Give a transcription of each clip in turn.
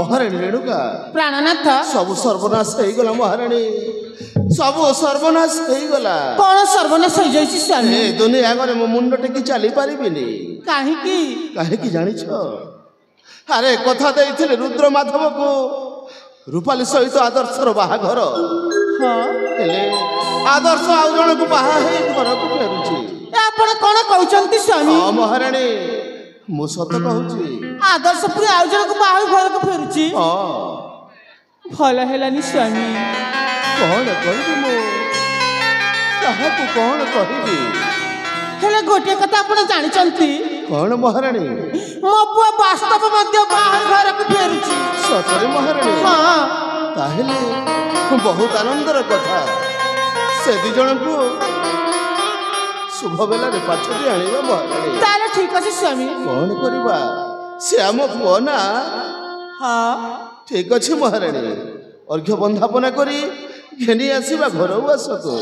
महाराणी रेणुका प्राणनाथ सब सर्वनाश हो गला महाराणी सब सर्वनाश हो गला कौन सर्वनाश हो जाई स्वामी ए दुनिया आगे मो मुंड टेकी चली परिबिनी काहे जानिछ अरे कथा देइथिले रुद्र माधव को रूपाली सहित आदर्शर बाहाघर हेले आदर्श आउ जण को बाहा हे घर को फेरुची आपण कोन कहउचंती स्वामी हां महाराणी मु सत कहउची आदर्श पुरी आउ जण को बाहा घर को फेरुची हां भला हेलानी स्वामी कौन कहबी मो कहा को कौन कहबी हेले गोटे कथा आपण जानिचंती कौन महाराणी मो पुआ वास्तव मध्य बाहा घर को फेरुची सतरे महाराणी हां ताहेले बहुत आनंदर कथा से दी जन को शुभ बेला रे पाछरी आनिबा महाराणी ताले ठीक अछि स्वामी कौन करबा से हम पुना हां ठीक अछि महाराणी अर्घ्य बंधापना करी घेनी आसीबा घर आसतो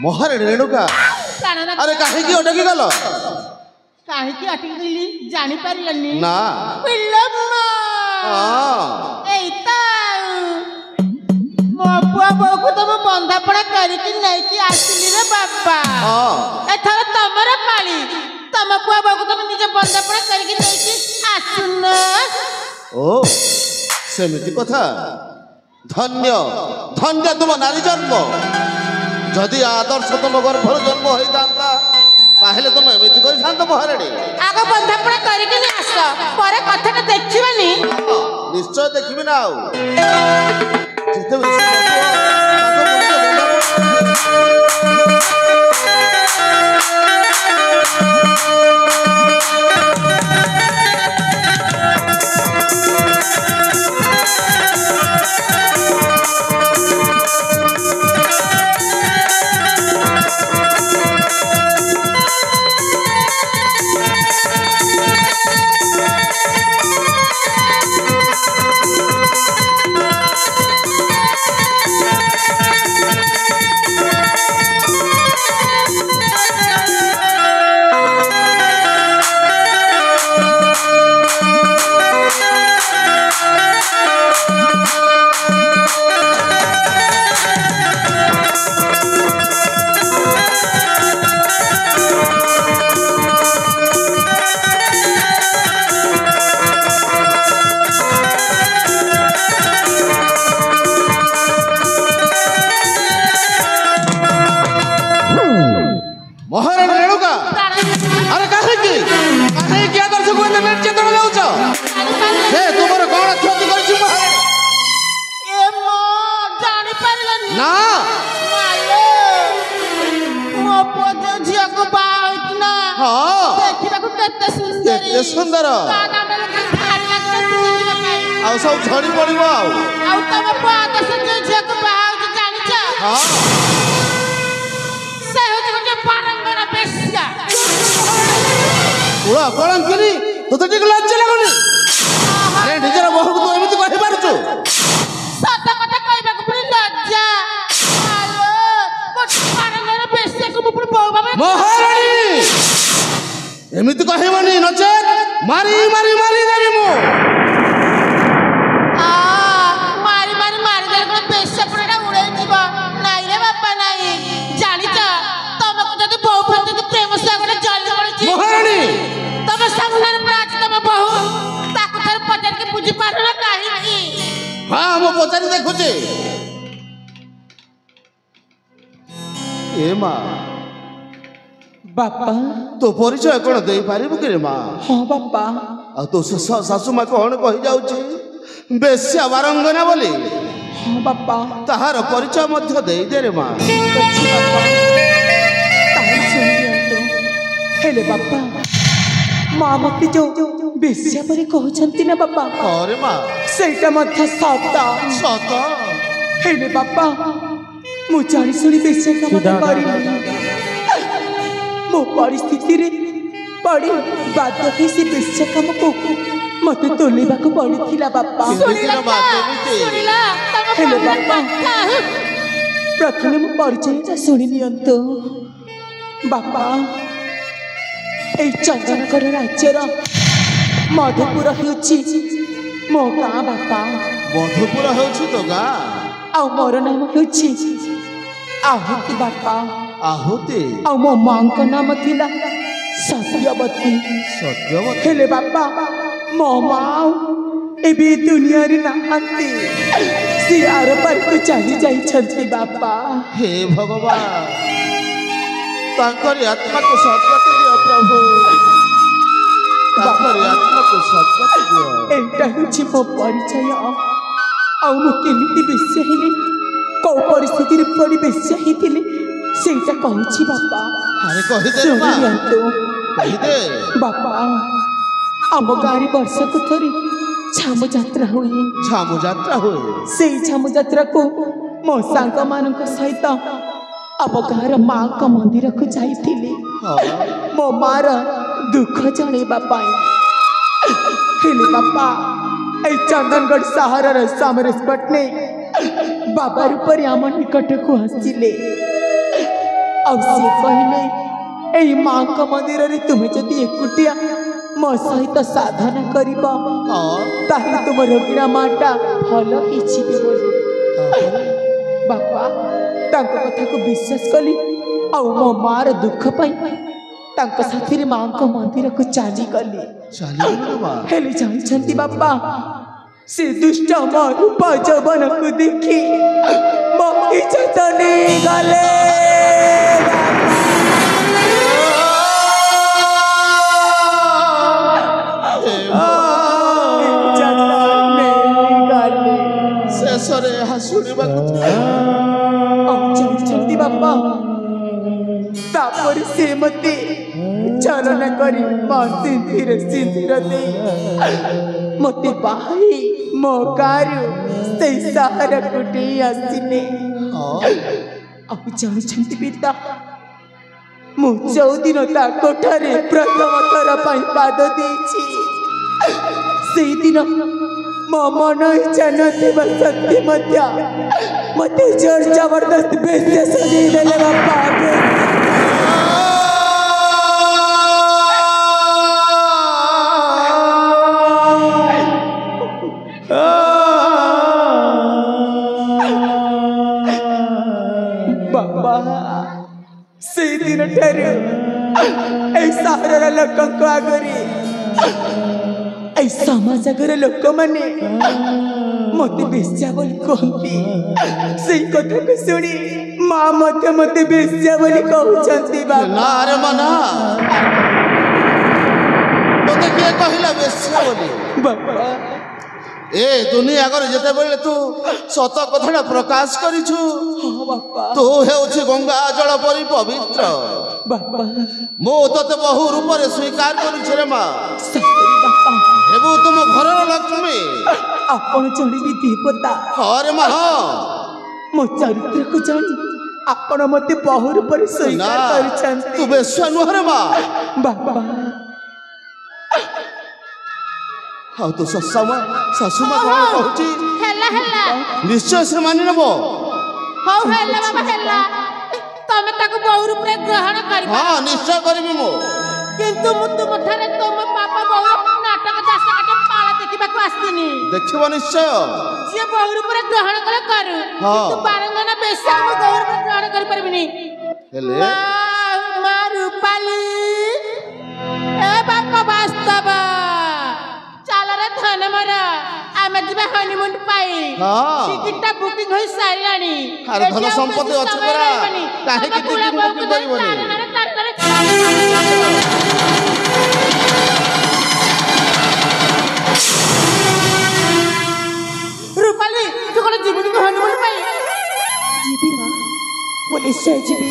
महाराणी रेणुका अरे कहीं की अटकी गल କାହିଁକି ଅଟକିଲି ଜାଣିପାରିଲନି? ନା ପିଲମ୍ମା ହଁ ଏଇତ ମୋ ପୁଅ ବୋଉକୁ ତ ମୁଁ ବନ୍ଧାପଣା କରିକି ନେଇକି ଆସିଲି ରେ ବାପା। ହଁ ଏଥର ତମର ପାଳି। ତମ ପୁଅ ବୋଉକୁ ତମେ ନିଜେ ବନ୍ଧାପଣା କରିକି ନେଇକି ଆସୁନ। ଓ ସେମିତି କଥା। ଧନ୍ୟ ଧନ୍ୟ ତୁମ ନାରୀ ଜନ୍ମ। ଯଦି ଆଦର୍ଶ ତୁମ ଗର୍ଭର ଜନ୍ମ ହେଇଥାନ୍ତା ତାହେଲେ ତମେ ଏମିତି କରିଥାନ୍ତ ମହାରାଣୀ। ଆଗ ବନ୍ଧାପଣା କରିକି ଆସ, ପରେ କଥାଟା ଦେଖିବାନି। ନିଶ୍ଚୟ ଦେଖିବି ନା ଆଉ ଯେତେବେଳେ ସେ ମୋ ପୁଅ ତାଙ୍କ ମୁଣ୍ଡରେ ମହାରାଣୀ ରେଣୁକା ଆରେ କାହିଁକି କାହିଁକି ଆଦର୍ଶକୁ ଏତେ ନିର୍ଯାତନା ଦେଉଛ? ସେ ତୁମର କଣ କ୍ଷତି କରିଛି ମହାରାଣୀ? ଏ ମୋ ଜାଣିପାରିଲନି? ନା ମାଲୋ, ମୋ ପୁଅ ଯୋଉ ଝିଅକୁ ବାହା ହୋଇଛି ନା, ହଁ ଦେଖିବାକୁ କେତେ ସୁନ୍ଦର। କେତେ ସୁନ୍ଦର। ତା ଦାଣ୍ଡରେ କେତେ ଭାରି ଲାଗୁଛି ଦେଖିବା ପାଇଁ। ଆଉ ସବୁ ଝଡ଼ି ପଡ଼ିବ ଆଉ ତମ ପୁଅ ଆଦର୍ଶ ଯୋଉ ଝିଅକୁ ବାହା ହୋଇଛି ଜାଣିଛ? ହଁ ସେ ହେଉଛି ଗୋଟେ ପାରଙ୍ଗଣ ବେଶ୍ୟା। କୁଳ କଳଙ୍କିନି ତୋତେ ଟିକେ ଲଜ୍ଜା ଲାଗୁନି? ଆରେ ନିଜର ବୋହୂକୁ ତୁ ଏମିତି କହିପାରୁଛୁ? ସତ କଥା କହିବାକୁ ପୁଣି ଲଜ୍ଜା। ମାଲୋ, ଗୋଟେ ପାରଙ୍ଗଣ ବେଶ୍ୟାକୁ ମୁଁ ପୁଣି ବୋହୂ ଭାବେ ମହାରାଣୀ ଏମିତି କହିବନି, ନଚେତ୍ ମାରି ମାରି ମାରି ଦେବି ମୁଁ। ମାରି ମାରି ମାରିଦେଲେ କଣ ବେଶ୍ୟା ପୁରାଟା ଉଡେଇଯିବ? ନାଇଁ ରେ ବାପା ନାଇଁ। ଜାଣିଛ ତମକୁ ଯଦି ବୋହୂ ପ୍ରତି ଯଦି ପ୍ରେମ ସାଗରରେ ଜଳି ପଡିଛି, ମହାରାଣୀ ତମ ସାମ୍ନାରେ ପୁରା ଅଛି ତମ ବୋହୂ, ତାକୁ ଥରେ ପଚାରିକି ବୁଝିପାରୁନ କାହିଁକି? ହଁ ମୁଁ ପଚାରି ଦେଖୁଛି। ଏ ମା ବାପା ତୋ ପରିଚୟ କଣ ଦେଇପାରିବୁ କି ରେ ମା? ହଁ ବାପା ଆଉ ତୋ ଶାଶୁ ମା କଣ କହିଯାଉଛି ବେଶ୍ୟା ବାରଙ୍ଗନା ବୋଲି? ହଁ ବାପା ତାହାର ପରିଚୟ ମଧ୍ୟ ଦେଇଦେ ରେ ମା। ଠିକ ଅଛି ବାପା, ତାହେଲେ ଶୁଣିଦିଅନ୍ତୁ। ହେଲେ ବାପା, ମା ମତେ ଯୋଉ ବେଶ୍ୟା ପରି କହୁଛନ୍ତି ନା ବାପା, ହରେ ମା ସେଇଟା ମଧ୍ୟ ସତ। ସତ? ହେଲେ ବାପା, ମୁଁ ଜାଣି ଶୁଣି ବେଶ୍ୟା କାମ କରିନି। ମୋ ପରିସ୍ଥିତିରେ ପଡ଼ି ବାଧ୍ୟ ହୋଇ ସେ ବେଶ୍ୟା କାମକୁ ମତେ ତୋଲେଇବାକୁ ପଡ଼ିଥିଲା ବାପା। ଶୁଣିଲ ମା, କେମିତି? ଶୁଣିଲ ତମ ହେଲେ ବୋହୂର ବାପା, କଥା। ପ୍ରଥମେ ମୋ ପରିଚୟଟା ଶୁଣି ନିଅନ୍ତୁ ବାପା। এই ଚନ୍ଦନଗଡ଼ ରାଜ୍ୟର ମଧୁପୁର ହେଉଛି ମୋ ଗାଁ ବାପା। ମଧୁପୁର ହେଉଛି ତୋ ଗାଁ? ଆଉ ମୋର ନାମ ହେଉଛି ଆହୁତି ବାପା। ଆହୁତି? ଆଉ ମୋ ମାଙ୍କ ନାମ ଥିଲା ସତ୍ୟବତୀ। ସତ୍ୟବତୀ? ହେଲେ ବାପା, ମୋ ମା ଏବେ ଦୁନିଆରେ ନାହାନ୍ତି। ସେ ଆର ପାରିକୁ ଚାଲି ଯାଇଛନ୍ତି ବାପା। ହେ ଭଗବାନ, ତାଙ୍କରି ଆତ୍ମାକୁ ସଦ୍ଗତି ଦିଅ ପ୍ରଭୁ, ତାଙ୍କରି ଆତ୍ମାକୁ ସଦ୍ଗତି ଦିଅ। এইটা ହେଉଛି ମୋ ପରିଚୟ। ଆଉ ମୁଁ କେମିତି ବେଶ୍ୟା ହେଲି, କୋଉ ପରିସ୍ଥିତିରେ ପଡ଼ି ବେଶ୍ୟା ହେଇଥିଲି ସେଇଟା କହୁଛି ବାପା। ଆରେ କହିଦେ ମା, ଶୁଣିନିଅନ୍ତୁ କହିଦେ। ବାପା, ଆମ ଗାଁରେ ବର୍ଷକୁ ଥରେ ଝାମୁ ଯାତ୍ରା ହୁଏ। ଝାମୁ ଯାତ୍ରା ହୁଏ? ସେଇ ଝାମୁ ଯାତ୍ରାକୁ ମୋ ସାଙ୍ଗମାନଙ୍କ ସହିତ ଆମ ଗାଁର ମାଙ୍କ ମନ୍ଦିରକୁ ଯାଇଥିଲି ମୋ ମାର ଦୁଃଖ ଜଣେଇବା ପାଇଁ। ହେଲେ ବାପା, এই ଚନ୍ଦନଗଡ଼ ସହରର ସମରେଶ ପଟ୍ଟନାୟକ ବାବା ରୂପରେ ଆମ ନିକଟକୁ ଆସିଲେ। ଆଉ ସେ କହିଲେ ଏଇ ମାଙ୍କ ମନ୍ଦିରରେ ତୁମେ ଯଦି ଏକୁଟିଆ ମୋ ସହିତ ସାଧନା କରିବ ତାହେଲେ ତୁମ ରୋଗୀଣା ମାଟା ଭଲ ହେଇଯିବେ ବୋଲି ବାପା ତାଙ୍କ କଥାକୁ ବିଶ୍ୱାସ କଲି ଆଉ ମୋ ମାର ଦୁଃଖ ପାଇଁ ତାଙ୍କ ସାଥିରେ ମାଙ୍କ ମନ୍ଦିରକୁ ଚାଲିଗଲି। ହେଲେ ଜାଣିଛନ୍ତି ବାପା ସେ ଦୁଷ୍ଟ ମୋ ରୂପ ଯୌବନକୁ ଦେଖି ମୋ ଇଜ୍ଜତ ନେଇଗଲେ। ଶେଷରେ ଏହା ଶୁଣିବାକୁ ଜାଣିଛନ୍ତି ବାପା ତାପରେ ସେ ମତେ ଚାଲନା କରି ମୋ ସିନ୍ଧିରେ ସିନ୍ଧିର ଦେଇ ମତେ ବାହାଇ ମୋ ଗାଁରୁ ସେଇ ସହରକୁ ନେଇ ଆସିଲେ। ଆଉ ଜାଣିଛନ୍ତି ପିତା ମୁଁ ଯୋଉଦିନ ତା କୋଠାରେ ପ୍ରଥମ ଥର ପାଇଁ ପାଦ ଦେଇଛି ସେଇଦିନ ମୋ ମନ ଇଚ୍ଛା ନଥିବା ସତ୍ୟ ମଧ୍ୟ ମତେ ଜୋର ଜବରଦସ୍ତ ବେଶ୍ୟା ସଜେଇ ଦେଲେ ବାପା। ବାପା ସେଇଦିନ ଠାରୁ ଏଇ ସହରର ଲୋକଙ୍କ ଆଗରେ ଏଇ ସମାଜର ଲୋକମାନେ ମତେ ବେଶ୍ୟା ବୋଲି କହନ୍ତି। ସେଇ କଥାକୁ ଶୁଣି ମା ମଧ୍ୟ ମତେ ବେଶ୍ୟା ବୋଲି କହୁଛନ୍ତି। ନା ରେ ମନା ତତେ କିଏ କହିଲା ବେଶ୍ୟା ବୋଲି? ବାପା ଏ ଦୁନିଆ ଆଗରେ ଯେତେବେଳେ ତୁ ସତ କଥାଟା ପ୍ରକାଶ କରିଛୁ ତୁ ହେଉଛି ଗଙ୍ଗା ଜଳ ପରି ପବିତ୍ର। ବାପା ମୁଁ ତତେ ବହୁ ରୂପରେ ସ୍ୱୀକାର କରୁଛି ରେ ମା। ବାପା ହେବୁ ତୁମ ଘରର ଲକ୍ଷ୍ମୀ। ଆପଣ ଜାଣିବି ଦେବତା। ହରେ ମା ମୋ ଚରିତ୍ରକୁ ଜାଣି ଆପଣ ମତେ ବହୁ ରୂପରେ ସ୍ୱୀକାର କରିଛନ୍ତି। ତୁ ବେଶ୍ୟା ନୁହଁରେ ମା। ବାପା ଆଉ ତୁ ଶାଶୁମା କଣ କହୁଛି ହେଲା ହେଲା ନିଶ୍ଚୟ ସେ ମାନି ନେବ। ହଉ ହେଲା ବାବା ହେଲା ତମେ ତାକୁ ବୋଉ ରୂପରେ ଗ୍ରହଣ କରିବ। ହଁ ନିଶ୍ଚୟ କରିବି ମୁଁ। କିନ୍ତୁ ମୁଁ ତୁମଠାରେ ତମ ବାପା ବୋଉର ନାଟକ ଦାସ କାଟେ ପାଳ ଦେଖିବାକୁ ଆସିନି। ଦେଖିବ ନିଶ୍ଚୟ। ଯିଏ ବୋଉ ରୂପରେ ଗ୍ରହଣ କଲେ କରୁ କିନ୍ତୁ ବାରଙ୍ଗନା ବେଶ୍ୟା ମୁଁ ବୋଉ ରୂପରେ ଗ୍ରହଣ କରିପାରିବିନି। ହେଲେ ମା ରୂପାଲି ଏ ବାପା ବାସ୍ତବ ଚାଲରେ ଧନ ମର ଆମେ ଯିବା ହନିମୁନ ପାଇଁ। ଟିକେଟଟା ବୁକିଂ ହୋଇ ସାରିଲାଣି। ଆରେ ଧନ ସମ୍ପତ୍ତି ଅଛି ପରା କାହିଁକି ଟିକେଟ ବୁକିଂ କରିବନି? ରୂପାଲି ତୁ କଣ ଯିବୁନି ହନିମୁନ ପାଇଁ? ଯିବି ମା ମୁଁ ନିଶ୍ଚୟ ଯିବି।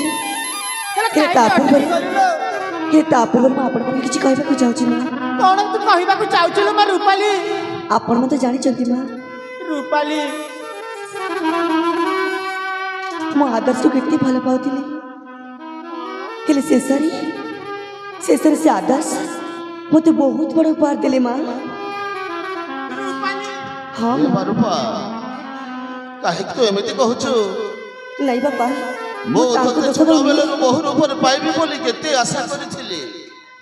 ତାପରେ ମୁଁ ଆପଣଙ୍କୁ କିଛି କହିବାକୁ ଚାହୁଁଛି ମା। କଣ ତୁ କହିବାକୁ ଚାହୁଁଛୁ ମା ରୂପାଲି? ଆପଣ ମତେ ଜାଣିଛନ୍ତି ମା ରୂପାଲି ମୁଁ ଆଦର୍ଶକୁ କେତେ ଭଲ ପାଉଥିଲି ହେଲେ ଶେଷରେ ସେ ଆଦର୍ଶ ମତେ ବହୁତ ବଡ଼ ଉପହାର ଦେଲେ ମା। ହଁ ମା। ରୂପା କାହିଁକି ତୁ ଏମିତି କହୁଛୁ? ନାଇଁ ବାପା ମୁଁ ତତେ ଛୋଟବେଳରୁ ବହୁ ରୂପରେ ପାଇବି ବୋଲି କେତେ ଆଶା କରିଥିଲି।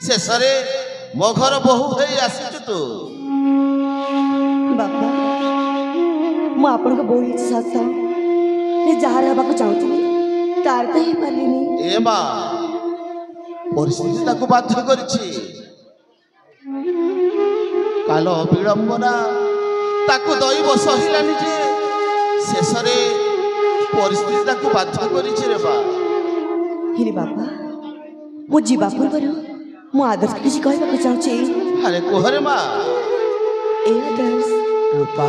ଶେଷରେ ମୋ ଘର ବୋହୂ ହେଇ ଆସିଛୁ ତୁ। ବାପା ମୁଁ ଆପଣଙ୍କ ବୋଉ ହେଇଛି ସତ ଯାହାର ହେବାକୁ ଚାହୁଁଥିଲି ତାର ତ ହେଇପାରିଲିନି। ଏ ମା ପରିସ୍ଥିତି ତାକୁ ବାଧ୍ୟ କରିଛି। କାଳ ବିଳମ୍ବନା ତାକୁ ଦୈବ ସହିଲାନି ଯେ ଶେଷରେ ପରିସ୍ଥିତି ତାକୁ ବାଧ୍ୟ କରିଛି ରେ ମା। ହେଲେ ବାପା ମୁଁ ଯିବା ପୂର୍ବରୁ ମୁଁ ଆଦର୍ଶ କିଛି କହିବାକୁ ଚାହୁଁଛି। ଆରେ କୁହରେ ମା। ଏ ଆଦର୍ଶ ରୂପା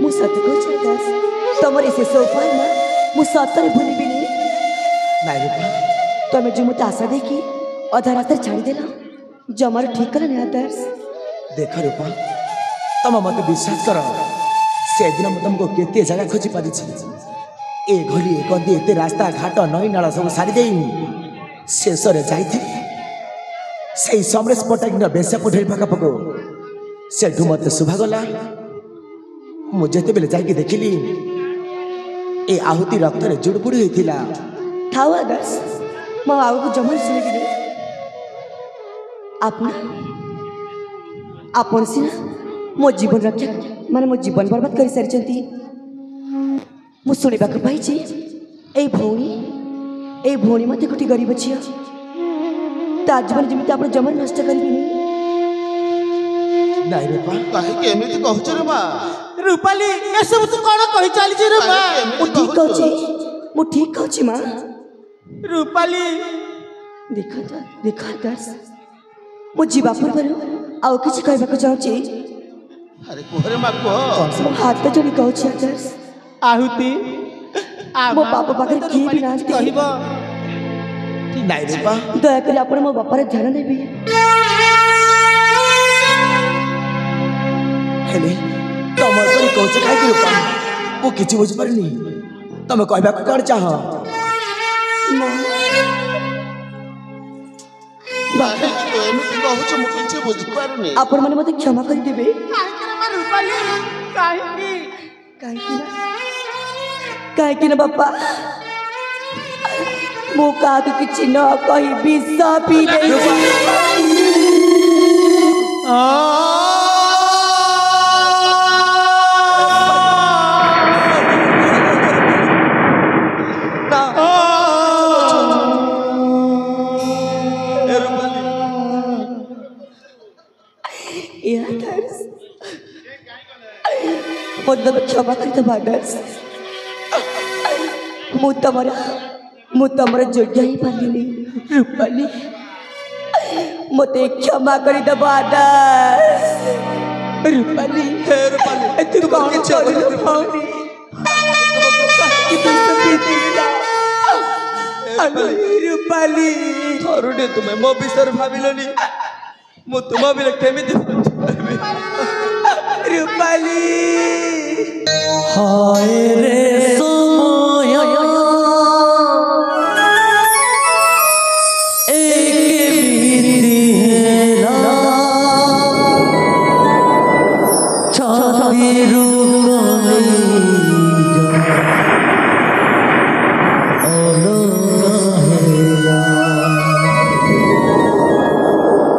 ମୁଁ ସତ କହୁଛି ଆଦର୍ଶ ତମର ଶେଷ ଉପହାର ନା ମୁଁ ସତରେ ଭୁଲିବିନି। ନାଇଁ ରୂପା ତମେ ଯେଉଁ ମୋତେ ଆଶା ଦେଇକି ଅଧା ରାସ୍ତାରେ ଛାଡ଼ିଦେଲ ଜମାରୁ ଠିକ୍ କଲନି ଆଦର୍ଶ। देख रूपा तुम मत विश्वास कर से दिन मुझे तुमको केते जगह खोजी पारी ए घड़ी ए गदी एते रास्ता घाट नई नाला सब सारी दे शेष जाई समरेश पट्टनायक बेशा पुठेरी पाखा पको सेठू मत शुभागला मुझे बेले जाकि देखिली ए आहुति रक्त रे जुड़बुड़ होता थाऊ आदर्श ମୋ ଆଉକୁ ଜମା ଶୁଣିବିନି। ଆପଣ ସିନା ମୋ ଜୀବନ ରକ୍ଷା ମାନେ ମୋ ଜୀବନ ବର୍ବାଦ କରିସାରିଛନ୍ତି। ମୁଁ ଶୁଣିବାକୁ ପାଇଛି ଏଇ ଭଉଣୀ ମୋତେ ଗୋଟିଏ ଗରିବ ଝିଅ, ତା ଜୀବନ ଯେମିତି ଆପଣ ଜମା ନଷ୍ଟ କରିବେନି। ନାଇଁ ରୂପା, କାହିଁକି ଏମିତି କହୁଛ ରେ ମା? ରୂପାଲି ଏସବୁ ତୁ କଣ କହି ଚାଲିଛୁ ରେ ମା? ମୁଁ ଠିକ୍ କହୁଛି ମା। ରୂପାଲି ଦେଖ ଆଦର୍ଶ, ମୁଁ ଯିବା ପୂର୍ବରୁ ଆଉ କିଛି କହିବାକୁ ଚାହୁଁଛି। ଆରେ କୁହରେ ମା କୁହ। ମୋ ହାତ ଯୋଡ଼ି କହୁଛି ଆଦର୍ଶ, ଆହୁତି ମୋ ବାପା ପାଖରେ କିଏ ବି ନାହାନ୍ତି। କହିବ ନାଇଁ ରୂପା, ଦୟାକରି ଆପଣ ମୋ ବାପାର ଧ୍ୟାନ ଦେବେ। ହେଲେ ତମ ଏପରି କହୁଛ କାହିଁକି ରୂପା? ମୁଁ କିଛି ବୁଝିପାରୁନି। ତମେ କହିବାକୁ କଣ ଚାହ? କାହିଁକି ତୁ ଏମିତି କହୁଛ ମୁଁ କିଛି ବୁଝିପାରୁନି। ଆପଣ ମାନେ ମୋତେ କ୍ଷମା କରିଦେବେ। ରୂପାଲି କାହିଁକି ନା ବାପା, ମୁଁ କାହାକୁ କିଛି ନ କହି ବିଷ ପିଇ ଦେଇଛି। ମୋତେ କ୍ଷମା କରିଦେବ ଆଦର୍ଶ। ମୁଁ ତମର ଯୋଗ୍ୟ ହେଇପାରିଲିନି ରୂପାଲି। ମୋତେ କ୍ଷମା କରିଦେବ ଆଦର୍ଶ। ରୂପାଲି ତୁ କଣ କରିଲୁ ଭଉଣୀ? ରୂପାଲି ଥରୁଟେ ତୁମେ ମୋ ବିଷୟରେ ଭାବିଲନି, ମୁଁ ତୁମ ବିଲେ କେମିତି ଭାବିପାରିବି? ରୂପାଲି ହାୟ ରେ ସମୟ ଏମିତି ହେଲା, ଛାତିରୁ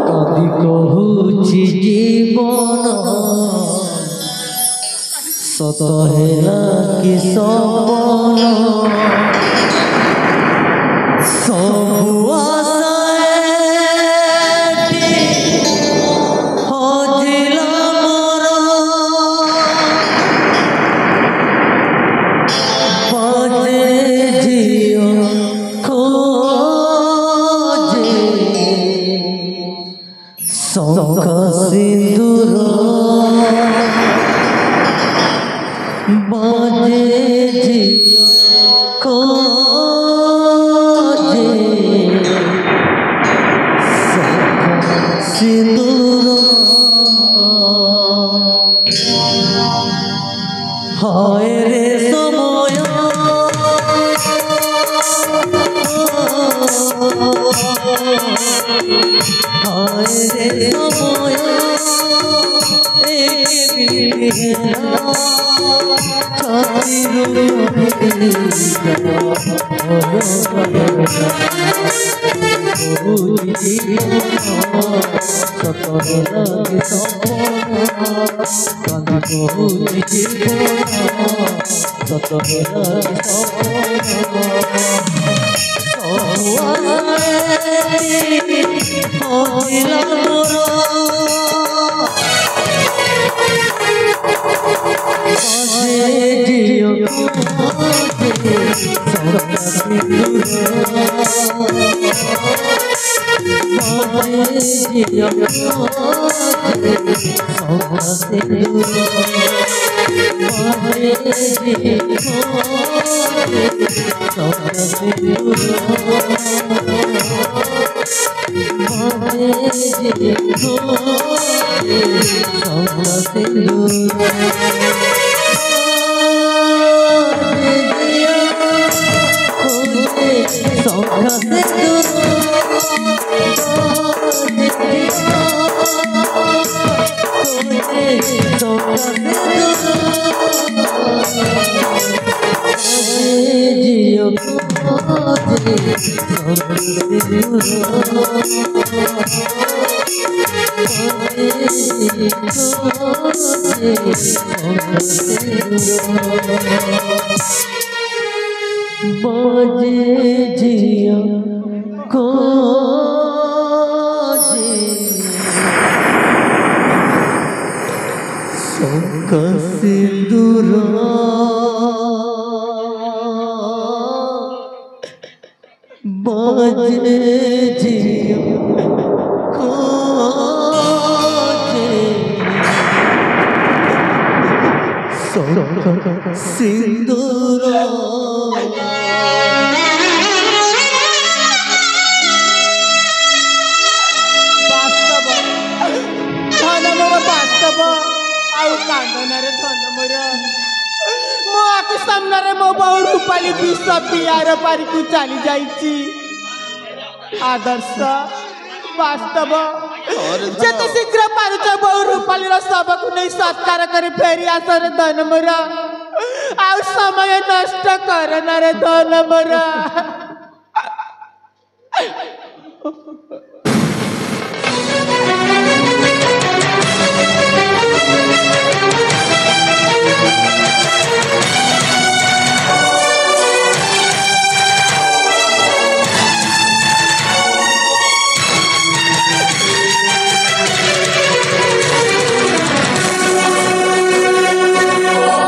କାନ୍ଦି କହୁଛି ଜୀବନ ସତ ହେଲା କି ସପନ, ସବୁ ଆଶା ଏଠି ହଜିଲା ମୋର, ବାଜେ ଝିଅ ଖୋଜେ ଶଙ୍ଖ ସିନ୍ଦୁର, ବାଜେ ଝିଅ ଖୋଜେ ଶଙ୍ଖ ସିନ୍ଦୁର। ହାୟ ରେ ସମୟ হায় রে সময় এমনি হেলা ছাতিরু जियो जिया को सिंदूर बाजे जिया सिंदूर कांदनारे धन मोर मो आखि सामने मो बहु रूपाली विष पियार पारिकु चली जाइची आदर्श वास्तव जते शीघ्र पारुच बहु रूपाली शव को नहीं सत्कार कर फेरी आसर धन मोर आ समय नष्ट कर न रे धन मोर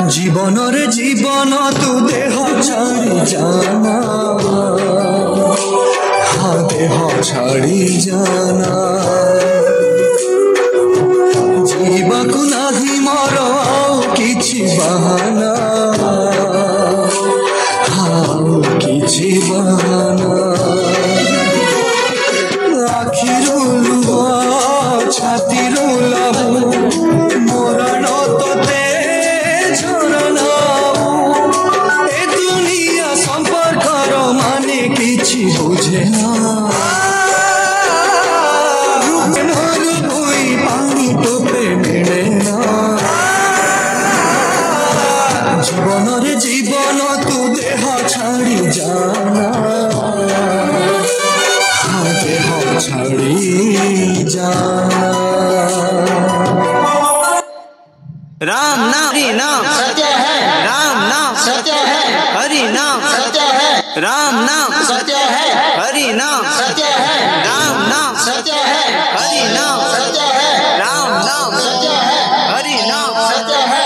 जीवन रे जीवन तू देह छाड़ी जाना हाँ देह छाड़ी जाना जीवा को नाही मोर आउ किछि बहाना हाँ किछि बहाना आखिरू लुआ छातीरू लहू मोरण तो किछि बुझे ना भूई पानी टोपे मिले ना जीवन रे जीवन तू देह छाड़ी जाना हाँ देह छाड़ी जाना राम नाम हरि नाम सत्य है राम नाम सत्य है हरि नाम सत्य है राम नाम सत्य है हरि नाम सत्य है राम नाम सत्य है हरि नाम सत्य है राम नाम सत्य है हरि नाम सत्य है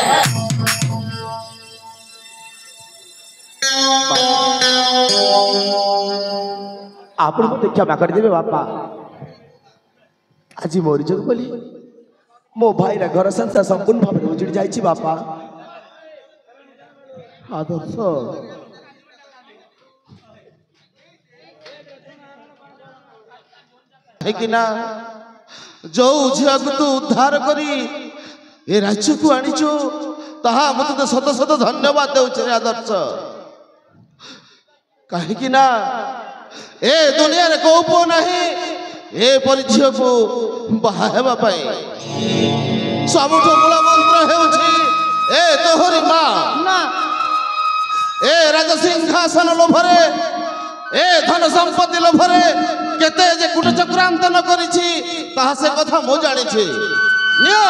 आप क्षमा कर देवे बापा आज मोरी जोग बोली मो भाई घर संसार संपूर्ण भाव उजड़ी जाइए बापा आदर्श ना जो झील को तू उद्धार करी ए राज्य को आनीचु ताहा मते शत शत धन्यवाद देउछे आदर्श कहीं ना ए दुनिया रे को पो नहीं ए परिचय को बाहेबा पाई सबुठ मूल मंत्र हेउछि ए तोहरी मां ना ए राजसिंहासन लोभरे ए धन संपत्ति लोभरे केते जे कुट चक्रांत न करिछि ताहा से कथा मो जानिछि नियो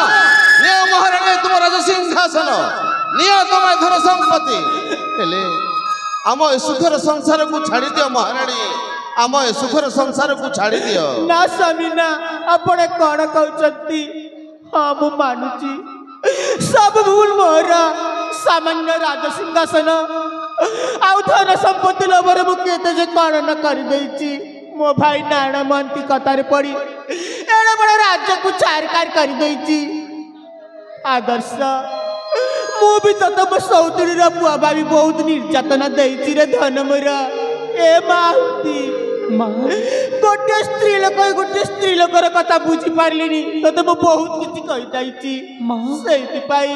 नियो महारानी तुम राजसिंहासन नियो तुम धन संपत्ति हेले आम ए सुखर संसार को छाड़ी दियो महारानी आम ए सुखर संसार को छाड़ी दियो ना स्वामी ना आपणे कौन कहउचंती हाँ मु मानुची सब भूल मोर सामान्य राजसिंहासन आउ धन संपत्ति लोभरे मु केते जे कौन न करि देइची मो भाई नारायण महंती कतारे पड़ी एड़े बड़े राज्य को चारकार करि देइची आदर्श मु भी तो मो सौतुरी रा बुआ भाभी बहुत निर्यातना देइची रे धन मोर ए माहती गोटे स्त्री लोकर कथा बुझी पारलिनी तो मु बहुत किछि कहि जाइची सेति पाई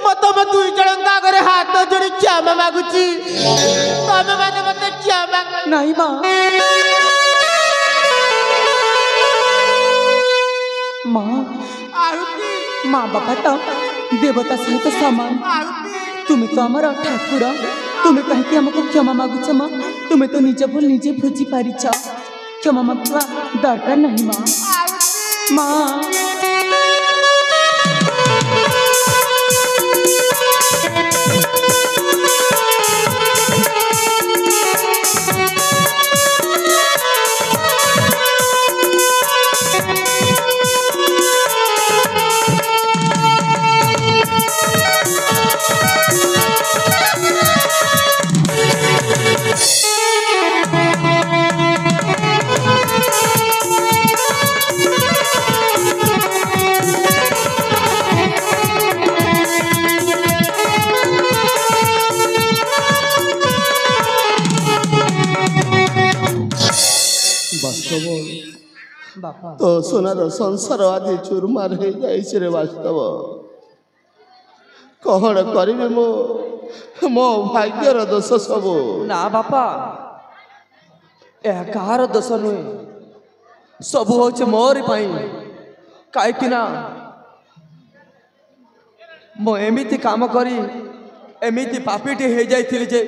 मत म दुई जण आगे हाथ जोड़ी क्षमा मागुची तमे माने मते क्षमा नहीं माँ माँ आहुति माँ बापा तो देवता सहित समान आहुति तुम्हें तो आमर ठाकुर तुम्हें कहीं हमको क्षमा मागुच माँ तुम्हें तो निज भूल निजे बुझी पारिछ क्षमा मागवा दरकार नहीं माँ माँ ବାସ୍ତବ ତ ସୁନାର ସଂସାର ଆଜି ଚୁରମାର ହେଇଯାଇଛି ରେ ବାସ୍ତବ କଣ କରିବି ମୋ ଭାଗ୍ୟର ଦୋଷ ସବୁ ନା ବାପା ଏହା କାହାର ଦୋଷ ନୁହେଁ ସବୁ ହଉଛି ମୋରି ପାଇଁ କାହିଁକି ନା ମୁଁ ଏମିତି କାମ କରି ଏମିତି ପାପିଟି ହେଇଯାଇଥିଲି ଯେ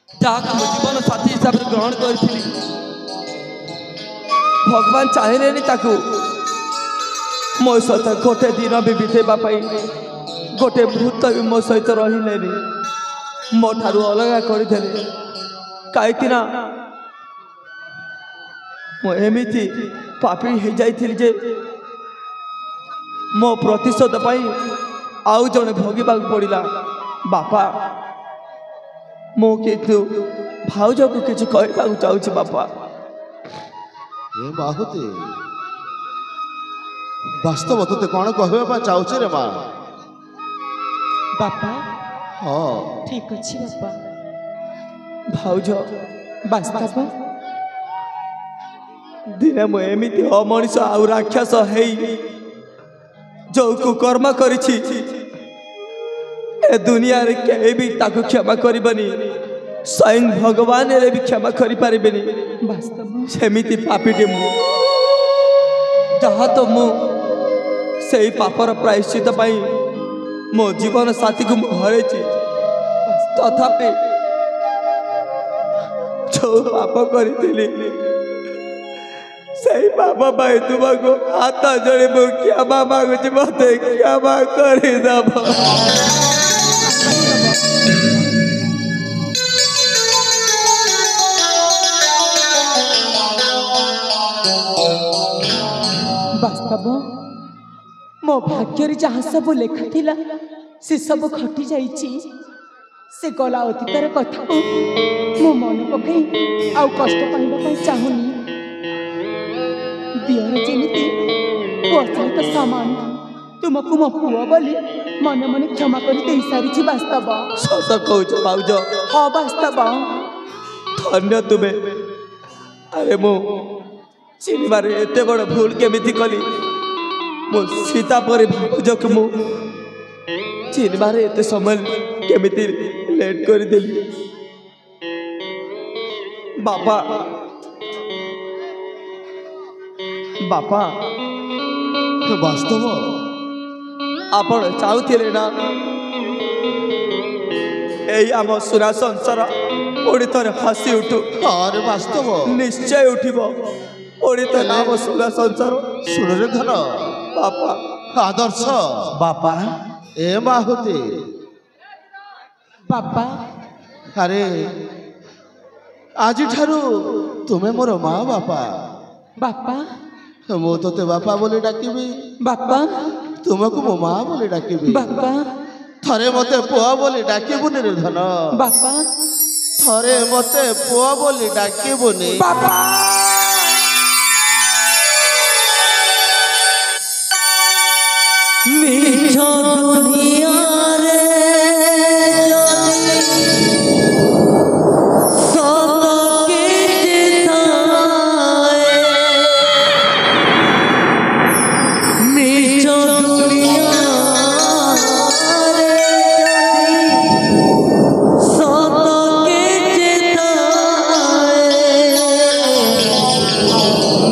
ଯାହାକୁ ମୋ ଜୀବନ ସାଥୀ ହିସାବରେ ଗ୍ରହଣ କରିଥିଲି ଭଗବାନ ଚାହିଁଲେନି ତାକୁ ମୋ ସହିତ ଗୋଟେ ଦିନ ବି ବିତେଇବା ପାଇଁ ଗୋଟେ ମୁହୂର୍ତ୍ତ ବି ମୋ ସହିତ ରହିଲେନି ମୋ ଠାରୁ ଅଲଗା କରିଦେଲେ କାହିଁକି ନା ମୁଁ ଏମିତି ପାପି ହେଇଯାଇଥିଲି ଯେ ମୋ ପ୍ରତିଶୋଧ ପାଇଁ ଆଉ ଜଣେ ଭୋଗିବାକୁ ପଡ଼ିଲା ବାପା ମୁଁ କିନ୍ତୁ ଭାଉଜକୁ କିଛି କହିବାକୁ ଚାହୁଁଛି ବାପା ଏ ବାହୁତି ବାସ୍ତବ ତୋତେ କଣ କହିବା ପାଇଁ ଚାହୁଁଛି ରେ ମା ବାପା ହଁ ଠିକ ଅଛି ବାପା ଭାଉଜ ବାସ୍ତବ ଦିନେ ମୁଁ ଏମିତି ଅମଣିଷ ଆଉ ରାକ୍ଷସ ହେଇ ଯୋଉ କୁକର୍ମ କରିଛି ए दुनिया रे केही भी ताकू क्षमा करिबनी स्वयं भगवान रे भी क्षमा करि पारिबेनी वास्तव सेमिति पापीटे मु जहा तो मु सेही पापर प्रायश्चित पाई मो जीवन साथी को हरेछि तथापि जो पाप करिथिली सेही पाप पाई तुमको हाथ जोड़ी मु क्षमा मागुछि मते क्षमा करि दबो वास्तव मो भाग्य जहाँ सब लेखा थिला से सब खटी जाइछि से गला अतीतर कथा मो मन पकई आउ कष्ट पाइबा पई चाहुनी दियर जेमिति पुआ सहित सामान तुमको मो पुआ बोली मन मन क्षमा करी दे सारिछि वास्तव सत कहूछ भाउज हाँ वास्तव धन्य तुमे अरे मो चिन्हबार एते बड़ भूल केमिति कली मो सीता पर भाउजक मु चिन्हबार एते समय केमिति लेट कर देली बापा बापा वास्तव आपण चाहूथिले ना एई आम सुना संसार पुणी थरे हसी उठू अरे वास्तव निश्चय उठिबो पुणी थरे आम सुना संसार सुन रे धन बापा आदर्श बापा ए बाहुति बापा अरे आज ठारू तुमे मोर माँ बापा बापा मु तोते बापा बोली डाकिबी बापा तुमको मो माँ बोली डाकिबी बापा थरे मते पुआ बोली डाकिबुनी रे धन बापा थरे मते पुआ बोली डाकिबुनी बापा मिछ दुनिया रे सब किछ थाए मिछ दुनिया रे सब किछ थाए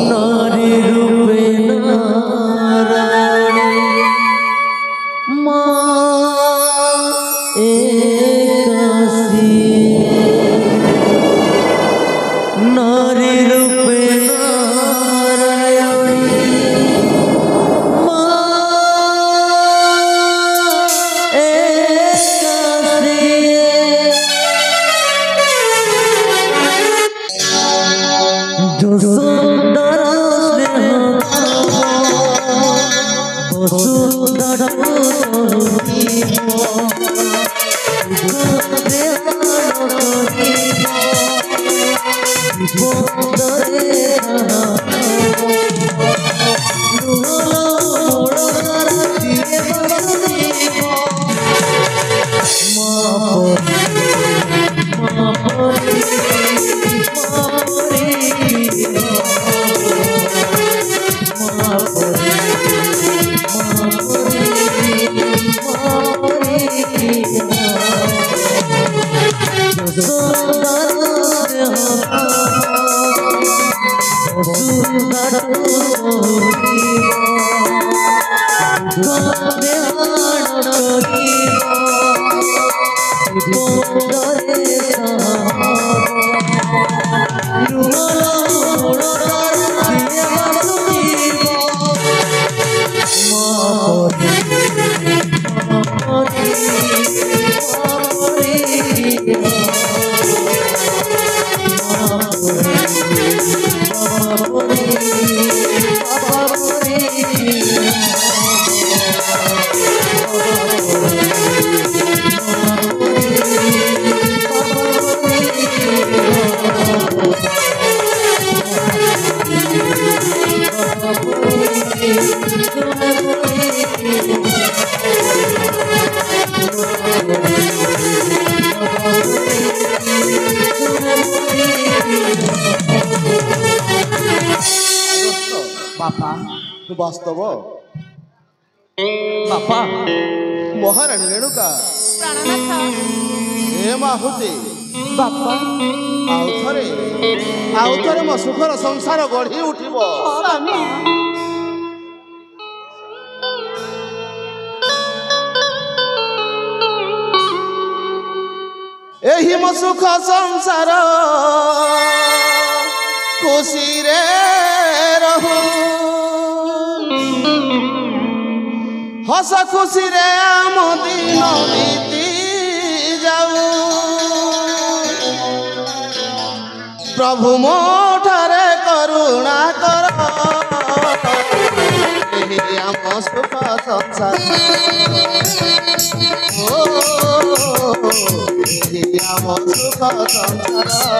नारी रूपे नारायण বাপা বাস্তব বাপা মহারানী রেণুকা ଏ ମାହୁତି ବାପା ଆଉ ଥରେ ମୋ ସୁଖର ସଂସାର ଗଢି ଉଠିବ। ଏହି ମୋ ସୁଖ ସଂସାର ଖୁସିରେ ରହୁ ହସ ଖୁସିରେ ଆମ ଦିନ ବିତି ଯାଉ ପ୍ରଭୁ ମୋ ଠାରେ କରୁଣା କର ଏହି ଆମ ସୁଖ ସଂସାର ଏହି ଆମ ସୁଖ ସଂସାର।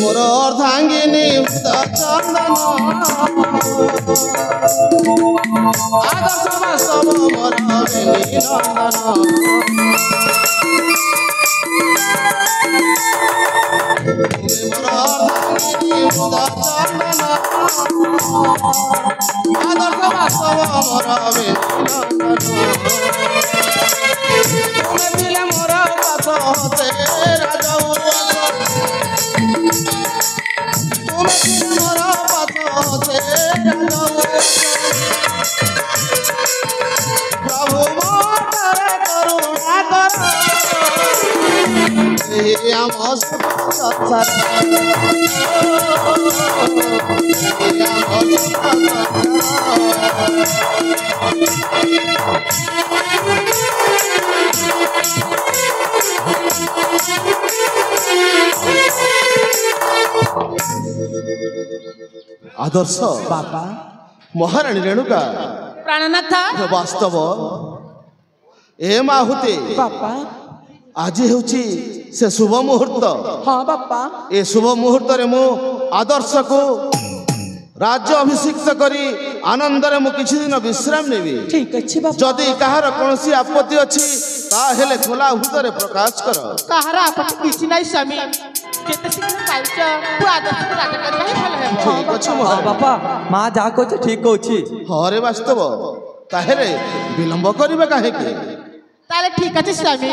मोर अर्धांगिनी चंदन आदर्श बास्तव मोर बेली नंदन मोर अर्धांगिनी चंदन आदर्श बास्तव मोर बेली नंदन तुम्हें मिले मोर पास तेरा जाऊ प्रभु मोरे करुणा कर हम संसार आदर्श बापा महाराणी रेणुका प्राणनाथ वास्तव ए माहुति बापा आज होची से शुभ मुहूर्त हाँ बापा ए शुभ मुहूर्त रे मु आदर्श को राज्य अभिषिक्त करी आनंद रे मु किछि दिन विश्राम नेबी ठीक अछि बापा जदि कहार कोनसी आपत्ति अछि ता हेले खोला हृदय प्रकाश कर कहार आपत्ति किछि नै स्वामी केते शीघ्र पाइछ तू आदर्श को राजा करबा ही भल हेबो ठीक अछि हाँ महाराज बापा माँ जहाँ कह ठीक कह हरे वास्तव ताहेरे विलंब करिबे काहे के ताले ठीक अछि स्वामी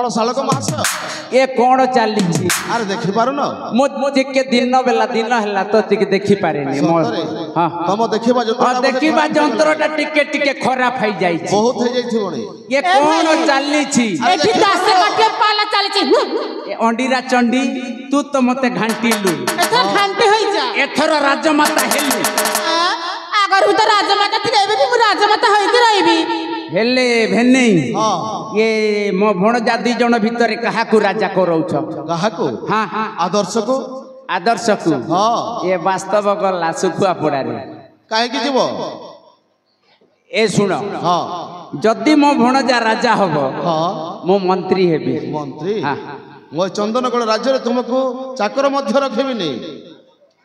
बड़ सालक मास ये कौन चली अरे देखि पारुन मुझे के दिन बेला दिन हैला तो देखि पारेनी हां तुम देखिबा देखिबा जंत्रटा टिके टिके खराब हो जाई बहुत हो जाई बणी ये कौन चली एठी 10 कटे पाला चली छी अंडीरा चंडी तू तो मते घंटीलु एथर घंटे होई जा एथर राजमाता हेलु अगर तो राजमाता थी एबे भी राजमाता होई के रहबी हेले भेनै हां ये मो भणजा दी जण भीतर काहा को राजा करौछ काहा को हां हां आदर्श को हां ये वास्तव गला सुखुआ पड़ा रे काहे की जीवो ए सुन हां जदी मो भणजा राजा हबो हां मो मंत्री हेबी मंत्री हां मो चंदनगढ़ राज्य रे तुमको चाकर मध्य रखिबिनी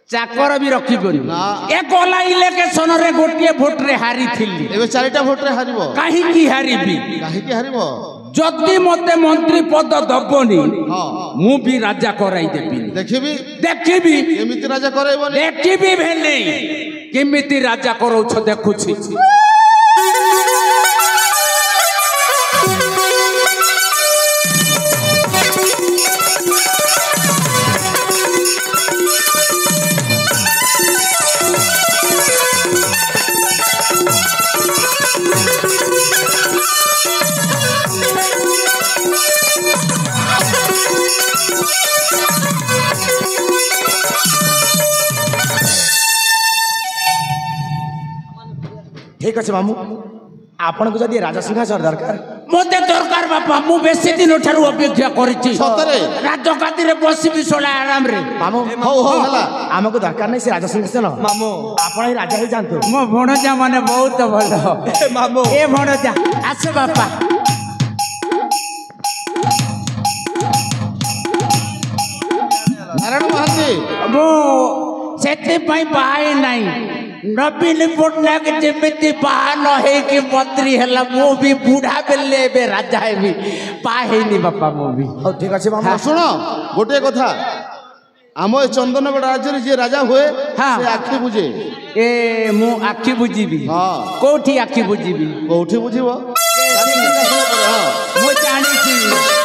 चाकर भी रखिबनी ना ए कोला इलेक्शन रे गोटिए वोट रे हारी थिली एबे चारिटा वोट रे हारिबो काहे की हारिबी काहे की हारिबो जदी मते मंत्री पद दबनी हां मु भी राजा कराई देबी देखिबी एमिति राजा कराइबनी देखिबी भेनै केमिति राजा करौछ देखुछि ठीक अच्छे मामू आपण को जदि राजा सिंहासन दरकार मते दरकार बापा मु बेसी दिन ठारू अपेक्षा करिछि सतरे राजगादी रे बसिबी सोला आराम रे मामू हो हला हमको दरकार नहीं से राजा सिंहासन मामू आपण ही राजा ही जानतो मो भणजा माने बहुत भलो मामू ए भणजा आस बापा नारायण महांती मो सेते पई बाय नाही नवीन पटनायक जेमिति बाहा न हे कि मंत्री हला मो भी बूढ़ा बेले बे राजा है भी पाहे नी बापा मो भी हो ठीक अच्छे मामू शुण गोटे कथा आम ए चंदनगढ़ राज्य जे राजा हुए हाँ। से आखि बुझे ए मु आखि बुझीबी हाँ। कोठी आखि बुझीबी कोठी बुझिबो मु जानी छी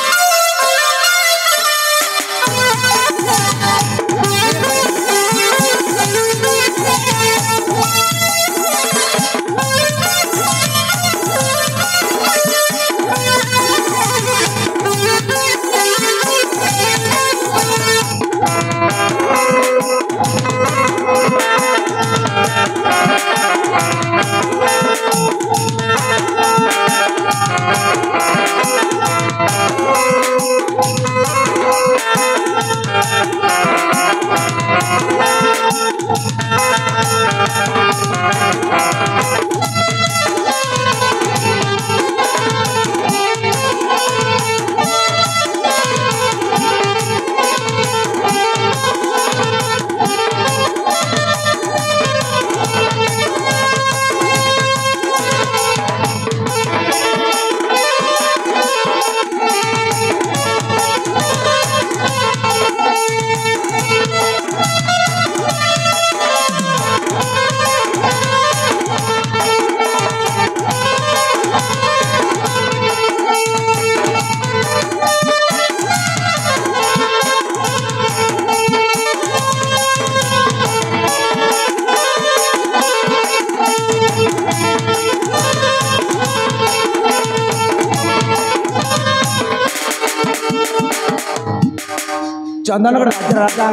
चंदनगढ़ राज्य राजा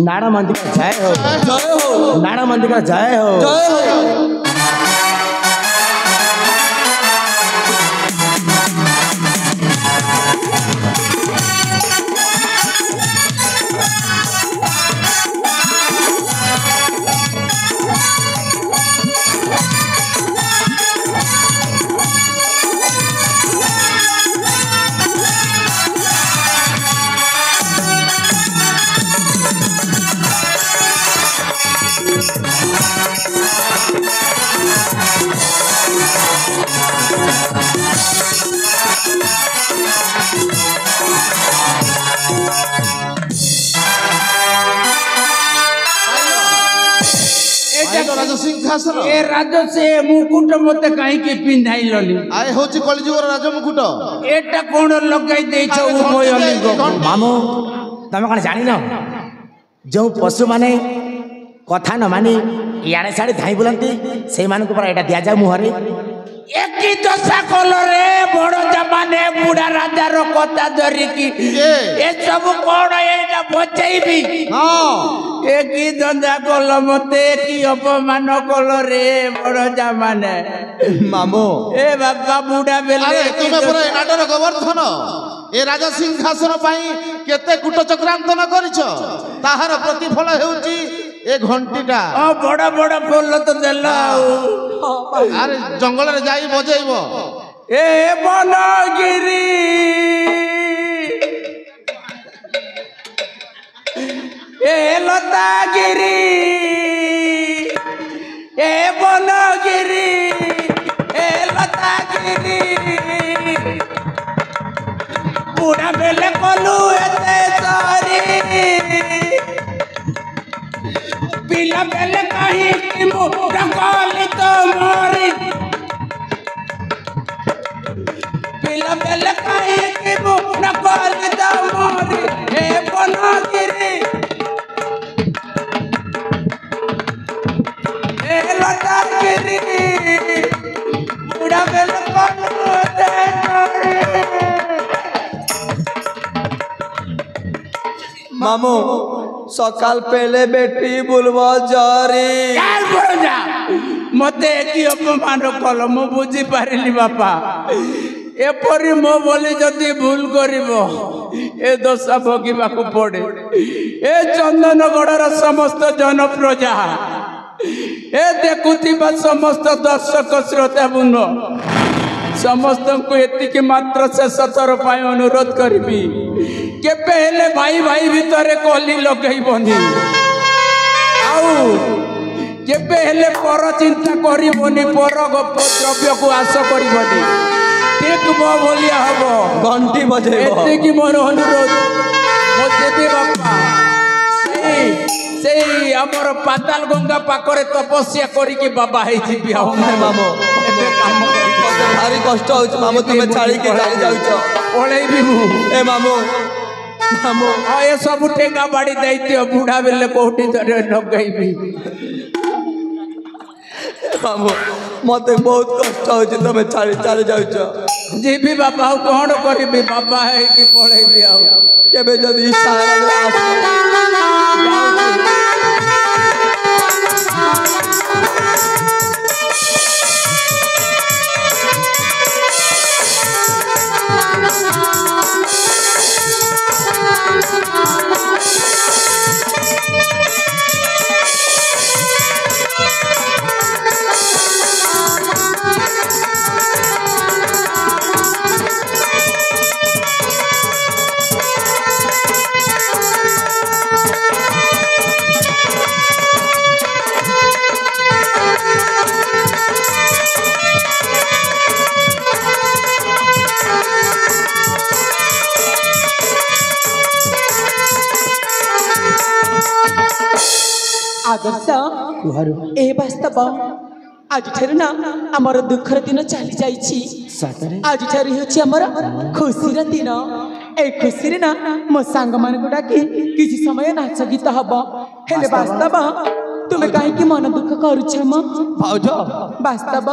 नाड़ा मंदिर का जय हो नाड़ा मंदिर का जय हो Thank you. ରାଜସିଂହାସନ ଏ ରାଜ ସେ ମୁକୁଟ ମତେ କାହିଁକି ପିନ୍ଧାଇଲନି ଆଏ ହଉଛି କଳିଯୁଗର ରାଜମୁକୁଟ ଏଟା କଣ ଲଗାଇ ଦେଇଛ ଉଭୟ ଲିଙ୍ଗକୁ ମାମୁଁ ତମେ କ'ଣ ଜାଣିନ ଯେଉଁ ପଶୁମାନେ କଥା ନ ମାନି ଇଆଡ଼େ ସିଆଡ଼େ ଧାଇଁ ବୁଲନ୍ତି ସେଇମାନଙ୍କୁ ପରା ଏଇଟା ଦିଆଯାଉ ମୁହଁରେ ଏକି ଦଶା କଲରେ ବଡ ଜମାନେ ବୁଢା ରାଜାର କଥା ଧରିକି ଏସବୁ କଣ ଏଇଟା ବଚେଇବି ଏକି ଧନ୍ଦା କଲ ମତେ କି ଅପମାନ କଲରେ ବଡ ଜମାନେ ମାମୁଁ ଏ ବାପା ବୁଢା ବେଲେ ତୁମେ ପୁରା ଏ ନାଟର ଗୋବର୍ଦ୍ଧନ ଏ ରାଜସିଂହାସନ ପାଇଁ କେତେ କୂଟ ଚକ୍ରାନ୍ତନ କରିଛ ତାହାର ପ୍ରତିଫଳ ହେଉଛି ଏ ଘଣ୍ଟିଟା ବଡ ବଡ ଫୁଲ ତ ଦେଲ ଆଉ ଆରେ ଜଙ୍ଗଲରେ ଯାଇ ବଜେଇବ ଏ ବନଗିରି ଏ ଲତାଗିରି ଏ ବନଗିରି ଏ ଲତାଗିରି ବୁଢା ବେଲେ କଲୁ ଏତେ ସରି ପିଲା ବେଲେ କାହିଁକି ମୁଁ ଡକଲି ତ ମରି ପିଲା ବେଲେ କାହିଁକି ମୁଁ ଡକଲି ତ ମରି ହେ ବନଗିରି ହେ ଲତାଗିରି ବୁଢା ବେଲେ କଲୁ ଏତେ ସରି ମାମୁଁ ସକାଳ পেলে বেটি বুলব জরি মতে কি অপমান কল মু বুঝি পারিনি বাপা এপরি মো বলি যদি ভুল করিব এ দশা ভোগিবাকু পড়ে এ চন্দনগড়র সমস্ত জনপ্রজা এ দেখুথিবা সমস্ত দর্শক শ্রোতা বৃন্দ ସମସ୍ତଙ୍କୁ ଏତିକି ମାତ୍ର ଶେଷ ଥର ପାଇଁ ଅନୁରୋଧ କରିବି କେବେ ହେଲେ ଭାଇ ଭାଇ ଭିତରେ କଲି ଲଗେଇବନି ଆଉ କେବେ ହେଲେ ପର ଚିନ୍ତା କରିବନି ପର ଦ୍ରବ୍ୟକୁ ଆଶ କରିବନି ଠିକ ମୋ ଭଳିଆ ହବ ঘন্টি বজেইব ଏତିକି ମୋର ଅନୁରୋଧ ମୋ ଦେବୀ ବାପା ସେଇ ଆମର ପାତାଲ ଗଙ୍ଗା ପାଖରେ ତପସ୍ୟା କରିକି ବାବା ହେଇଯିବି ଆଉ ମାମୁଁ ଏବେ କାମ মতে ভারি কষ্ট হচ্ছে মামুঁ তুমি ছাড়িকি চালি যাউছ ପଳେଇବି ମୁଁ এ মামুঁ মামুঁ ଏ ସବୁ ଠେଙ୍ଗା ବାଡ଼ି ଦେଇଥିବ ବୁଢା ବେଲେ କୋଉଠି ଧରେ ଲଗେଇବି ମାମୁଁ ମତେ ବହୁତ କଷ୍ଟ ହଉଛି ତମେ ଛାଡି ଚାଲି ଯାଉଛ ଯିବି ବାପା ଆଉ କଣ କରିବି ବାବା ହେଇକି ପଳେଇବି ଆଉ କେବେ ଯଦି ଇଚ୍ଛା ହେଲା ଆଦର୍ଶ ଏ ବାସ୍ତବ ଆଜିଠାରୁ ନା ଆମର ଦୁଃଖର ଦିନ ଚାଲି ଯାଇଛି ଆଜିଠାରୁ ହେଉଛି ଆମର ଖୁସିର ଦିନ এই ଖୁସିରେ ନା ମୋ ସାଙ୍ଗମାନଙ୍କୁ ଡାକି କିଛି ସମୟ ନାଚ ଗୀତ ହବ ହେଲେ ବାସ୍ତବ ତୁମେ କାହିଁକି ମନ ଦୁଃଖ କରୁଛ ମ ଭାଉଜ ବାସ୍ତବ